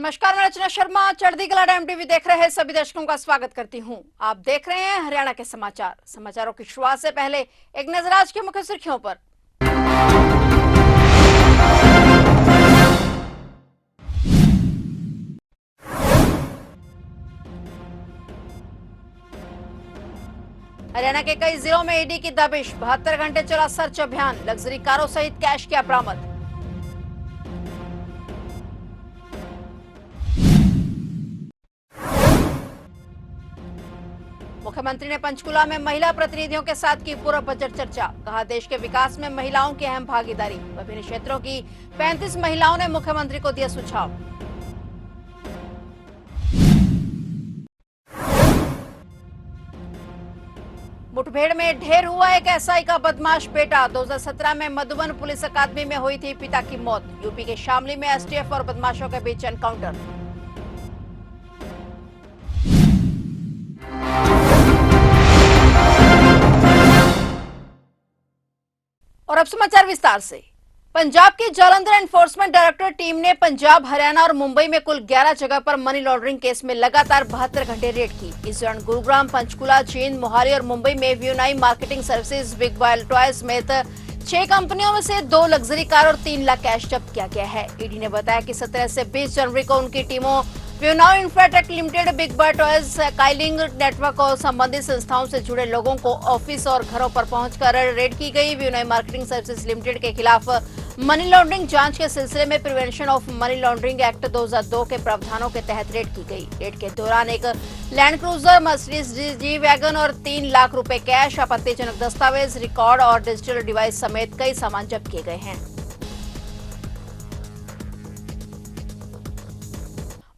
नमस्कार, मैं रचना शर्मा चढ़ती कला टाइम टीवी देख रहे सभी दर्शकों का स्वागत करती हूं। आप देख रहे हैं हरियाणा के समाचारों की शुरुआत से पहले एक नजर आज की मुख्य सुर्खियों पर। हरियाणा के कई जिलों में ईडी की दबिश, 72 घंटे चला सर्च अभियान, लग्जरी कारों सहित कैश किया बरामद। मुख्यमंत्री ने पंचकुला में महिला प्रतिनिधियों के साथ की पूर्व बजट चर्चा, कहा देश के विकास में महिलाओं की अहम भागीदारी। विभिन्न क्षेत्रों की 35 महिलाओं ने मुख्यमंत्री को दिया सुझाव। मुठभेड़ में ढेर हुआ एक एसआई का बदमाश बेटा। 2017 में मधुबन पुलिस अकादमी में हुई थी पिता की मौत। यूपी के शामली में एसटीएफ और बदमाशों के बीच एनकाउंटर। और अब समाचार विस्तार से। पंजाब की जालंधर एनफोर्समेंट डायरेक्टरेट टीम ने पंजाब, हरियाणा और मुंबई में कुल 11 जगह पर मनी लॉन्ड्रिंग केस में लगातार 72 घंटे रेड की। इस दौरान गुरुग्राम, पंचकुला, जींद, मोहाली और मुंबई में वीयूनाई marketing services, big boy toys समेत 6 कंपनियों में से 2 लग्जरी कार और 3 लाख कैश जब्त किया गया है। ईडी ने बताया कि 17 से 20 जनवरी को उनकी टीमों वीयूनाई infratech limited, big boy toys, Skylink network और संबंधित संस्थाओं से जुड़े लोगों को ऑफिस और घरों पर पहुंचकर रेड की गई। वीयूनाई मार्केटिंग सर्विसेज लिमिटेड के खिलाफ मनी लॉन्ड्रिंग जांच के सिलसिले में prevention of money laundering act 2002 के प्रावधानों के तहत रेड की गई। रेड के दौरान एक land cruiser, Mercedes G wagon और 3 लाख रुपए कैश, आपत्तिजनक दस्तावेज, रिकॉर्ड और डिजिटल डिवाइस समेत कई सामान जब्त किए गए हैं।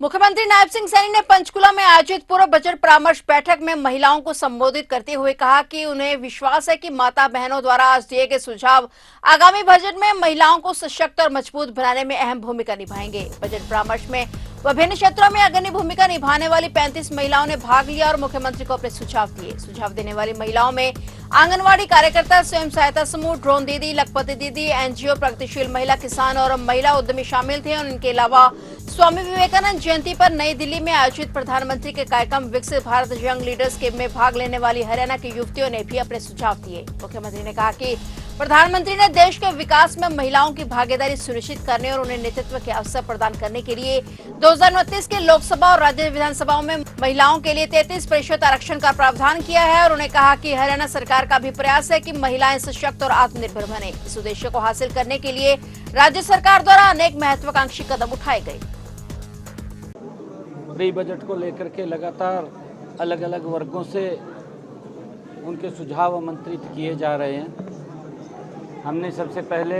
मुख्यमंत्री नायब सिंह सैनी ने पंचकुला में आयोजित पूर्व बजट परामर्श बैठक में महिलाओं को संबोधित करते हुए कहा कि उन्हें विश्वास है कि माता बहनों द्वारा आज दिए गए सुझाव आगामी बजट में महिलाओं को सशक्त और मजबूत बनाने में अहम भूमिका निभाएंगे। बजट परामर्श में विभिन्न क्षेत्रों में अग्रणी भूमिका निभाने वाली 35 महिलाओं ने भाग लिया और मुख्यमंत्री को अपने सुझाव दिए। सुझाव देने वाली महिलाओं में आंगनवाड़ी कार्यकर्ता, स्वयं सहायता समूह, ड्रोन दीदी, लखपति दीदी, एनजीओ, प्रगतिशील महिला, किसान और महिला उद्यमी शामिल थे। और इनके अलावा स्वामी विवेकानंद जयंती पर नई दिल्ली में आयोजित प्रधानमंत्री के कार्यक्रम विकसित भारत यंग लीडर्स के में भाग लेने वाली हरियाणा की युवतियों ने भी अपने सुझाव दिए। मुख्यमंत्री ने कहा कि प्रधानमंत्री ने देश के विकास में महिलाओं की भागीदारी सुनिश्चित करने और उन्हें नेतृत्व के अवसर प्रदान करने के लिए 2029 के लोकसभा और राज्य विधानसभाओं में महिलाओं के लिए 33% आरक्षण का प्रावधान किया है। और उन्होंने कहा कि हरियाणा सरकार का भी प्रयास है कि महिलाएं सशक्त और आत्मनिर्भर बने। इस उद्देश्य को हासिल करने के लिए राज्य सरकार द्वारा अनेक महत्वाकांक्षी कदम उठाए गए। प्री बजट को लेकर के लगातार अलग अलग वर्गों से उनके सुझाव आमंत्रित किए जा रहे हैं। हमने सबसे पहले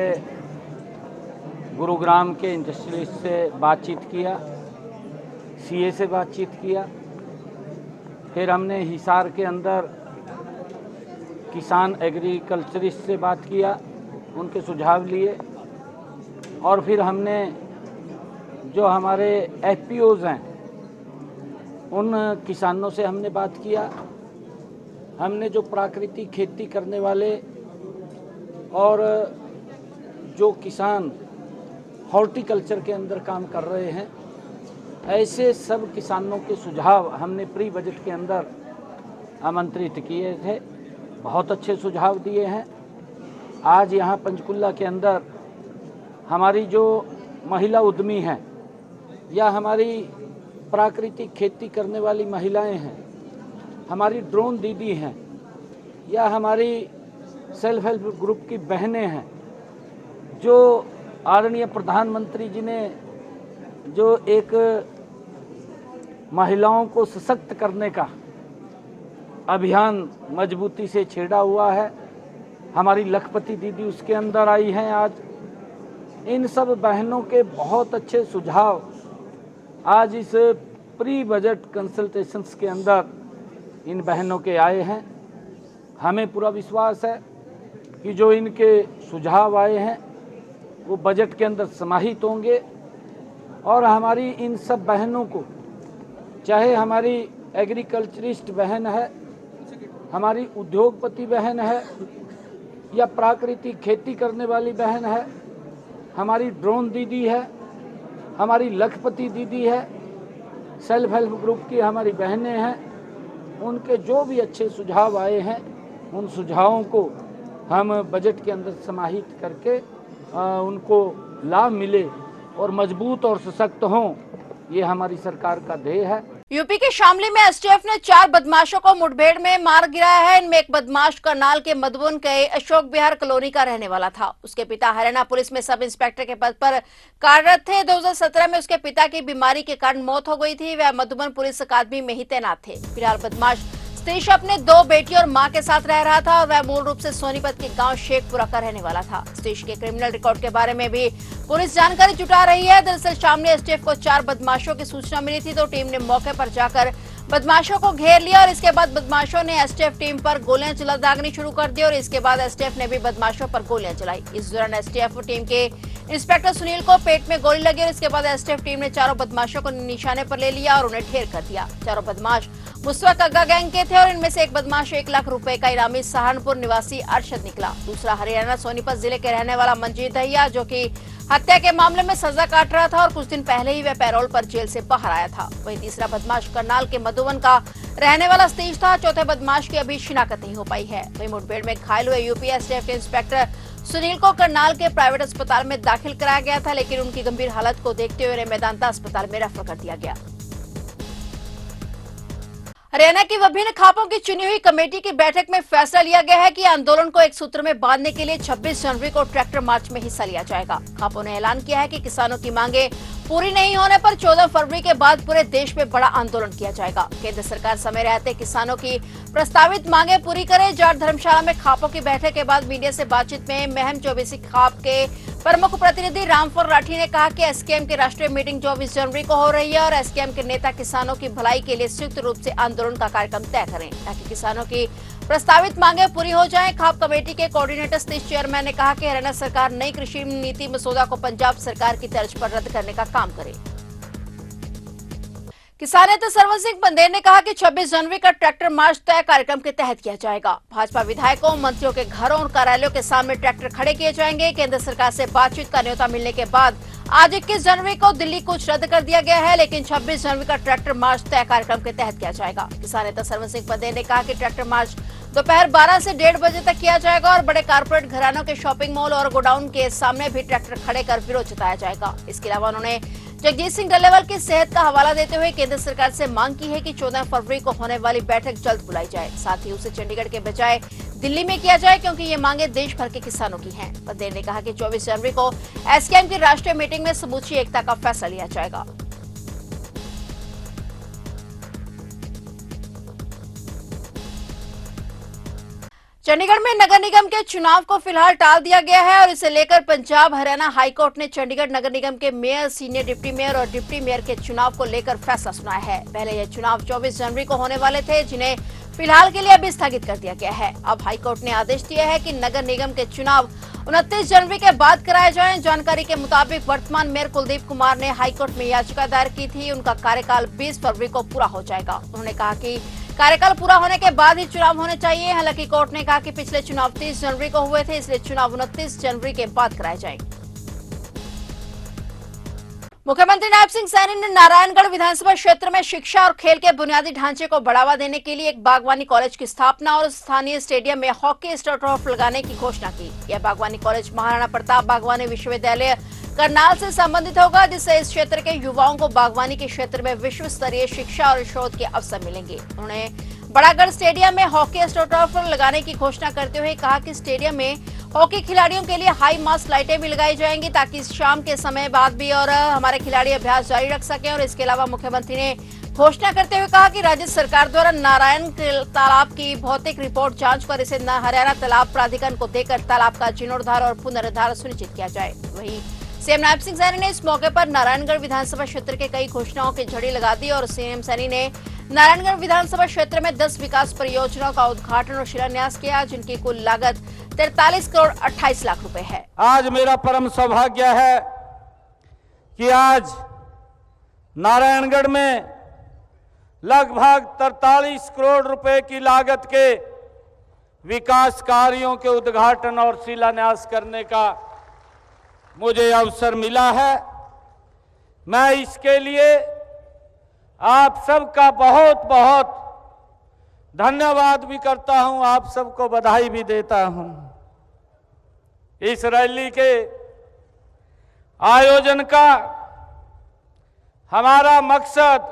गुरुग्राम के इंडस्ट्रियलिस्ट से बातचीत किया, सीए से बातचीत किया, फिर हमने हिसार के अंदर किसान एग्रीकल्चरिस्ट से बात किया, उनके सुझाव लिए। और फिर हमने जो हमारे एफपीओज़ हैं उन किसानों से हमने बात किया। हमने जो प्राकृतिक खेती करने वाले और जो किसान हॉर्टिकल्चर के अंदर काम कर रहे हैं, ऐसे सब किसानों के सुझाव हमने प्री बजट के अंदर आमंत्रित किए थे। बहुत अच्छे सुझाव दिए हैं। आज यहाँ पंचकुला के अंदर हमारी जो महिला उद्यमी हैं या हमारी प्राकृतिक खेती करने वाली महिलाएं हैं, हमारी ड्रोन दीदी हैं या हमारी सेल्फ हेल्प ग्रुप की बहनें हैं, जो आदरणीय प्रधानमंत्री जी ने जो एक महिलाओं को सशक्त करने का अभियान मजबूती से छेड़ा हुआ है, हमारी लखपति दीदी उसके अंदर आई हैं। आज इन सब बहनों के बहुत अच्छे सुझाव आज इस प्री बजट कंसल्टेशंस के अंदर इन बहनों के आए हैं। हमें पूरा विश्वास है कि जो इनके सुझाव आए हैं वो बजट के अंदर समाहित होंगे और हमारी इन सब बहनों को, चाहे हमारी एग्रीकल्चरिस्ट बहन है, हमारी उद्योगपति बहन है या प्राकृतिक खेती करने वाली बहन है, हमारी ड्रोन दीदी है हमारी लखपति दीदी है, सेल्फ हेल्प ग्रुप की हमारी बहनें हैं, उनके जो भी अच्छे सुझाव आए हैं उन सुझावों को हम बजट के अंदर समाहित करके उनको लाभ मिले और मजबूत और सशक्त हों, ये हमारी सरकार का ध्येय है। यूपी के शामली में एसटीएफ ने 4 बदमाशों को मुठभेड़ में मार गिराया है। इनमें एक बदमाश करनाल के मधुबन के अशोक विहार कॉलोनी का रहने वाला था। उसके पिता हरियाणा पुलिस में सब इंस्पेक्टर के पद पर कार्यरत थे। 2017 में उसके पिता की बीमारी के कारण मौत हो गई थी। वह मधुबन पुलिस अकादमी में ही तैनात थे। फिलहाल बदमाश सतीश अपने 2 बेटी और मां के साथ रह रहा था और वह मूल रूप से सोनीपत के गांव शेखपुरा का रहने वाला था। सतीश के क्रिमिनल रिकॉर्ड के बारे में भी पुलिस जानकारी जुटा रही है। दरअसल शामली एसटीएफ को 4 बदमाशों की सूचना मिली थी तो टीम ने मौके पर जाकर बदमाशों को घेर लिया और इसके बाद बदमाशों ने एसटीएफ टीम पर गोलियां चला दागनी शुरू कर दी और इसके बाद एसटीएफ ने भी बदमाशों पर गोलियां चलाई। इस दौरान एसटीएफ टीम के इंस्पेक्टर सुनील को पेट में गोली लगी और इसके बाद एसटीएफ टीम ने चारों बदमाशों को निशाने पर ले लिया और उन्हें ढेर कर दिया। चारों बदमाश मुस्वा कग्गा गैंग के थे और इनमें से एक बदमाश 1 लाख रुपए का इनामी सहारनपुर निवासी अरशद निकला। दूसरा हरियाणा सोनीपत जिले के रहने वाला मंजीत दहिया जो कि हत्या के मामले में सजा काट रहा था और कुछ दिन पहले ही वह पैरोल पर जेल से बाहर आया था। वहीं तीसरा बदमाश करनाल के मधुबन का रहने वाला सतीश था। चौथे बदमाश की अभी शिनाख्त नहीं हो पाई है। वहीं मुठभेड़ में घायल हुए यूपी एसटीएफ के इंस्पेक्टर सुनील को करनाल के प्राइवेट अस्पताल में दाखिल कराया गया था, लेकिन उनकी गंभीर हालत को देखते हुए उन्हें मेदांता अस्पताल में रेफर कर दिया गया। हरियाणा की विभिन्न खापों की चुनी हुई कमेटी की बैठक में फैसला लिया गया है कि आंदोलन को एक सूत्र में बांधने के लिए 26 जनवरी को ट्रैक्टर मार्च में हिस्सा लिया जाएगा। खापों ने ऐलान किया है कि किसानों की मांगे पूरी नहीं होने पर 14 फरवरी के बाद पूरे देश में बड़ा आंदोलन किया जाएगा। केंद्र सरकार समय रहते किसानों की प्रस्तावित मांगे पूरी करे। जाट धर्मशाला में खापों की बैठक के बाद मीडिया से बातचीत में महम चौबीसी खाप के प्रमुख प्रतिनिधि रामफल राठी ने कहा कि एसकेएम की राष्ट्रीय मीटिंग 24 जनवरी को हो रही है और एसकेएम के नेता किसानों की भलाई के लिए संयुक्त रूप से आंदोलन का कार्यक्रम तय करें ताकि किसानों की प्रस्तावित मांगे पूरी हो जाएं। खाप कमेटी के कोऑर्डिनेटर सतीश चेयरमैन ने कहा कि हरियाणा सरकार नई कृषि नीति मसौदा को पंजाब सरकार की तर्ज पर रद्द करने का काम करे। किसान नेता सरवन सिंह पंदेर ने कहा कि 26 जनवरी का ट्रैक्टर मार्च तय कार्यक्रम के तहत किया जाएगा। भाजपा विधायकों मंत्रियों के घरों और कार्यालयों के सामने ट्रैक्टर खड़े किए जाएंगे। केंद्र सरकार से बातचीत का न्योता मिलने के बाद आज 21 जनवरी को दिल्ली कूच रद्द कर दिया गया है, लेकिन 26 जनवरी का ट्रैक्टर मार्च तय कार्यक्रम के तहत किया जाएगा। किसान नेता सरवन सिंह पंदेर ने कहा कि ट्रैक्टर मार्च दोपहर 12 से 1:30 बजे तक किया जाएगा और बड़े कारपोरेट घरानों के शॉपिंग मॉल और गोडाउन के सामने भी ट्रैक्टर खड़े कर विरोध जताया जाएगा। इसके अलावा उन्होंने जगजीत सिंह डल्लेवाल की सेहत का हवाला देते हुए केंद्र सरकार से मांग की है कि 14 फरवरी को होने वाली बैठक जल्द बुलाई जाए, साथ ही उसे चंडीगढ़ के बजाय दिल्ली में किया जाए क्योंकि ये मांगे देश भर के किसानों की हैं। पंदेर ने कहा कि 24 जनवरी को एसकेएम की राष्ट्रीय मीटिंग में समूची एकता का फैसला लिया जाएगा। चंडीगढ़ में नगर निगम के चुनाव को फिलहाल टाल दिया गया है और इसे लेकर पंजाब हरियाणा हाईकोर्ट ने चंडीगढ़ नगर निगम के मेयर, सीनियर डिप्टी मेयर और डिप्टी मेयर के चुनाव को लेकर फैसला सुनाया है। पहले यह चुनाव 24 जनवरी को होने वाले थे, जिन्हें फिलहाल के लिए अभी स्थगित कर दिया गया है। अब हाईकोर्ट ने आदेश दिया है कि नगर निगम के चुनाव 29 जनवरी के बाद कराए जाएं। जानकारी के मुताबिक वर्तमान मेयर कुलदीप कुमार ने हाईकोर्ट में याचिका दायर की थी। उनका कार्यकाल 20 फरवरी को पूरा हो जाएगा। उन्होंने कहा कि कार्यकाल पूरा होने के बाद ही चुनाव होने चाहिए। हालांकि कोर्ट ने कहा कि पिछले चुनाव 30 जनवरी को हुए थे, इसलिए चुनाव 29 जनवरी के बाद कराए जाएंगे। मुख्यमंत्री नायब सिंह सैनी ने नारायणगढ़ विधानसभा क्षेत्र में शिक्षा और खेल के बुनियादी ढांचे को बढ़ावा देने के लिए एक बागवानी कॉलेज की स्थापना और स्थानीय स्टेडियम में हॉकी स्टर्फ लगाने की घोषणा की। यह बागवानी कॉलेज महाराणा प्रताप बागवानी विश्वविद्यालय करनाल से संबंधित होगा, जिससे इस क्षेत्र के युवाओं को बागवानी के क्षेत्र में विश्व स्तरीय शिक्षा और शोध के अवसर मिलेंगे। उन्होंने बड़ागढ़ स्टेडियम में हॉकी स्टर्फ लगाने की घोषणा करते हुए कहा कि स्टेडियम में हॉकी खिलाड़ियों के लिए हाई मास्ट लाइटें भी लगाई जाएंगी ताकि शाम के समय बाद भी और हमारे खिलाड़ी अभ्यास जारी रख सकें। और इसके अलावा मुख्यमंत्री ने घोषणा करते हुए कहा कि राज्य सरकार द्वारा नारायण तालाब की भौतिक रिपोर्ट जांच कर इसे हरियाणा तालाब प्राधिकरण को देकर तालाब का जीर्णोद्धार और पुनरुद्धार सुनिश्चित किया जाए। वहीं सीएम नायब सिंह सैनी ने इस मौके पर नारायणगढ़ विधानसभा क्षेत्र के कई घोषणाओं की झड़ी लगा दी और सीएम सैनी ने नारायणगढ़ विधानसभा क्षेत्र में 10 विकास परियोजनाओं का उद्घाटन और शिलान्यास किया, जिनकी कुल लागत 43 करोड़ 28 लाख रुपए है। आज मेरा परम सौभाग्य है कि आज नारायणगढ़ में लगभग 43 करोड़ रुपए की लागत के विकास कार्यों के उद्घाटन और शिलान्यास करने का मुझे अवसर मिला है। मैं इसके लिए आप सबका बहुत बहुत धन्यवाद भी करता हूं, आप सबको बधाई भी देता हूं। इस रैली के आयोजन का हमारा मकसद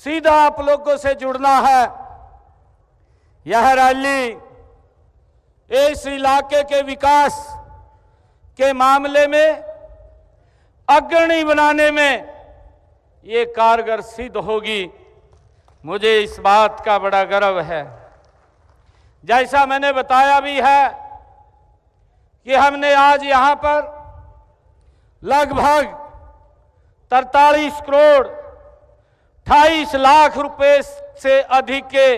सीधा आप लोगों से जुड़ना है। यह रैली इस इलाके के विकास के मामले में अग्रणी बनाने में ये कारगर सिद्ध होगी। मुझे इस बात का बड़ा गर्व है। जैसा मैंने बताया भी है कि हमने आज यहां पर लगभग 43 करोड़ 28 लाख रुपए से अधिक के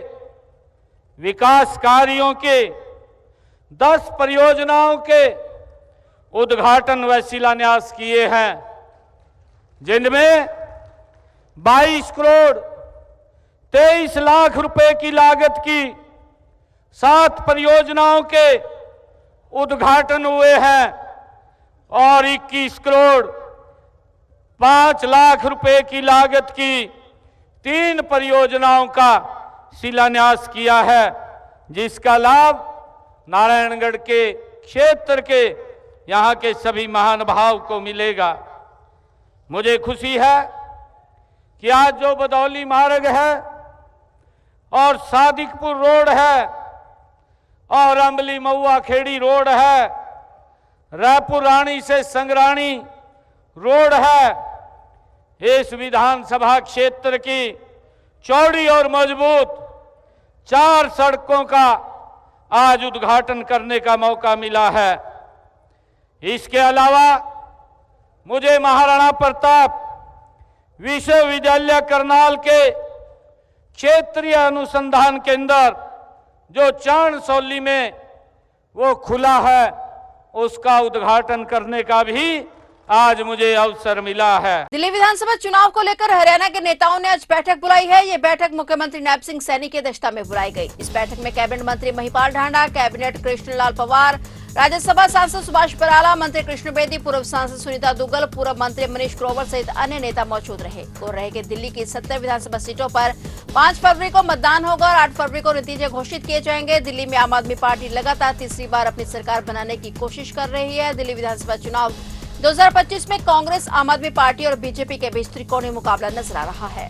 विकास कार्यों के 10 परियोजनाओं के उद्घाटन व शिलान्यास किए हैं, जिनमें 22 करोड़ 23 लाख रुपए की लागत की 7 परियोजनाओं के उद्घाटन हुए हैं और 21 करोड़ 5 लाख रुपए की लागत की 3 परियोजनाओं का शिलान्यास किया है, जिसका लाभ नारायणगढ़ के क्षेत्र के यहाँ के सभी महानुभाव को मिलेगा। मुझे खुशी है कि आज जो बदौली मार्ग है और सादिकपुर रोड है और अम्बली महुआ खेड़ी रोड है, रायपुर रानी से संगरानी रोड है, इस विधानसभा क्षेत्र की चौड़ी और मजबूत 4 सड़कों का आज उद्घाटन करने का मौका मिला है। इसके अलावा मुझे महाराणा प्रताप विश्वविद्यालय करनाल के क्षेत्रीय अनुसंधान केंद्र जो चाणसौली में वो खुला है, उसका उद्घाटन करने का भी आज मुझे अवसर मिला है। दिल्ली विधानसभा चुनाव को लेकर हरियाणा के नेताओं ने आज बैठक बुलाई है। ये बैठक मुख्यमंत्री नायब सिंह सैनी की अध्यक्षता में बुलाई गई। इस बैठक में कैबिनेट मंत्री महिपाल ढांडा, कैबिनेट कृष्णलाल पवार, राज्यसभा सांसद सुभाष बराला, मंत्री कृष्ण बेदी, पूर्व सांसद सुनीता दुग्गल, पूर्व मंत्री मनीष ग्रोवर सहित अन्य नेता मौजूद रहे। को रहे कि दिल्ली की 70 विधानसभा सीटों पर 5 फरवरी को मतदान होगा और 8 फरवरी को नतीजे घोषित किए जाएंगे। दिल्ली में आम आदमी पार्टी लगातार तीसरी बार अपनी सरकार बनाने की कोशिश कर रही है। दिल्ली विधानसभा चुनाव 2025 में कांग्रेस, आम आदमी पार्टी और बीजेपी के बीच त्रिकोणीय मुकाबला नजर आ रहा है।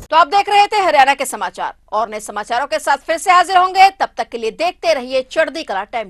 तो आप देख रहे थे हरियाणा के समाचार और नए समाचारों के साथ फिर से हाजिर होंगे। तब तक के लिए देखते रहिए चढ़ती कला टाइम।